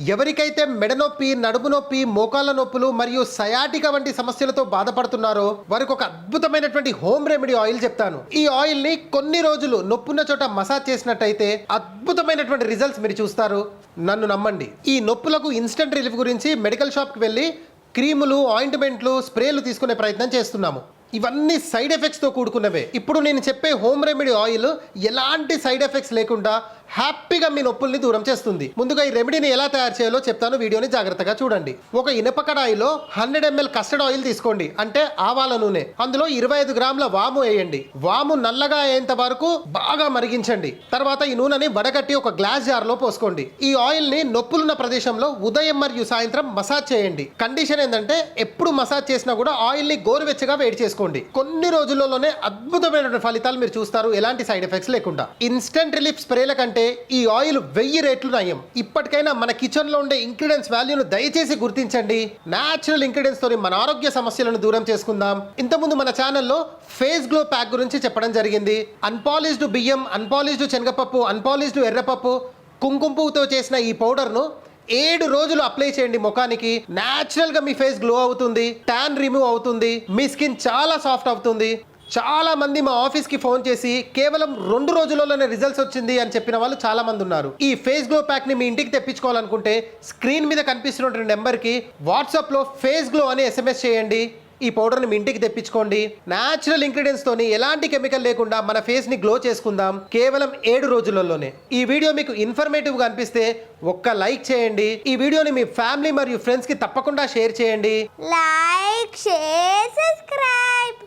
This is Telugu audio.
ఎవరికైతే మెడ నొప్పి, నడుము నొప్పి, మోకాళ్ళ నొప్పులు మరియు సయాటికా వంటి సమస్యలతో బాధపడుతున్నారో వారికి ఒక అద్భుతమైనటువంటి హోమ్ రెమెడీ ఆయిల్ చెప్తాను. ఈ ఆయిల్ ని కొన్ని రోజులు నొప్పున్న చోట మసాజ్ చేసినట్టయితే అద్భుతమైనటువంటి రిజల్ట్స్ మీరు చూస్తారు. నన్ను నమ్మండి. ఈ నొప్పులకు ఇన్స్టెంట్ రిలీఫ్ గురించి మెడికల్ షాప్కి వెళ్ళి క్రీములు, ఆయింట్మెంట్లు, స్ప్రేలు తీసుకునే ప్రయత్నం చేస్తున్నాము. ఇవన్నీ సైడ్ ఎఫెక్ట్స్తో కూడుకున్నవే. ఇప్పుడు నేను చెప్పే హోమ్ రెమెడీ ఆయిల్ ఎలాంటి సైడ్ ఎఫెక్ట్స్ లేకుండా హ్యాపీగా మీ నొప్పుల్ని దూరం చేస్తుంది. ముందుగా ఈ రెమెడీని ఎలా తయారు చేయాలో చెప్తాను, వీడియోని జాగ్రత్తగా చూడండి. ఒక ఇనప కడాయిలో 100 ml కస్టర్డ్ ఆయిల్ తీసుకోండి, అంటే ఆవాల నూనె. అందులో 25 గ్రాముల వాము వేయండి. వాము నల్లగా అయ్యేంత వరకు బాగా మరిగించండి. తర్వాత ఈ నూనెని వడగట్టి ఒక గ్లాస్ జార్లో పోసుకోండి. ఈ ఆయిల్ ని నొప్పులున్న ప్రదేశంలో ఉదయం మరియు సాయంత్రం మసాజ్ చేయండి. కండిషన్ ఏంటంటే ఎప్పుడు మసాజ్ చేసినా కూడా ఆయిల్ ని గోరువెచ్చగా వేడి చేసుకోండి. కొన్ని రోజుల్లోనే అద్భుతమైన ఫలితాలు మీరు చూస్తారు, ఎలాంటి సైడ్ ఎఫెక్ట్స్ లేకుండా. ఇన్స్టెంట్ రిలీఫ్ స్ప్రేల కంటే ఈ ఆయిల్ 1000 రెట్లు నయం. ఇప్పటికైనా మన కిచెన్ లో ఉండే ఇంగ్రీడియంట్స్ వాల్యూను దయచేసి గుర్తించండి. నేచురల్ ఇంగ్రీడియంట్స్ తోని మన ఆరోగ్య సమస్యలను దూరం చేసుకుందాం. ఇంతకుముందు మన ఛానల్లో ఫేస్ గ్లో ప్యాక్ గురించి చెప్పడం జరిగింది. అన్పాలిష్డ్ బియ్యం, అన్పాలిష్డ్ శనగపప్పు, అన్పాలిష్డ్ ఎర్రపప్పు, కుంకుమ పువ్వుతో చేసిన ఈ పౌడర్ను 7 రోజులు అప్లై చేయండి ముఖానికి. న్యాచురల్ గా మీ ఫేస్ గ్లో అవుతుంది, ట్యాన్ రిమూవ్ అవుతుంది, మీ స్కిన్ చాలా సాఫ్ట్ అవుతుంది. చాలా మంది మా ఆఫీస్కి ఫోన్ చేసి కేవలం 2 రోజుల్లోనే రిజల్ట్స్ వచ్చింది అని చెప్పిన వాళ్ళు చాలా మంది ఉన్నారు. ఈ ఫేస్ గ్లో ప్యాక్ ని మీ ఇంటికి తెప్పించుకోవాలనుకుంటే స్క్రీన్ మీద కనిపిస్తున్న నెంబర్కి వాట్సాప్లో ఫేస్ గ్లో అని SMS చేయండి. ఈ పౌడర్ని మీ ఇంటికి తెప్పించుకోండి. న్యాచురల్ ఇంగ్రీడియంట్స్ తోని ఎలాంటి కెమికల్ లేకుండా మన ఫేస్ ని గ్లో చేసుకుందాం కేవలం 7 రోజులలోనే. ఈ వీడియో మీకు ఇన్ఫర్మేటివ్ గా అనిపిస్తే ఒక్క లైక్ చేయండి. ఈ వీడియోని మీ ఫ్యామిలీ మరియు ఫ్రెండ్స్ కి తప్పకుండా షేర్ చేయండి. Like, share, subscribe.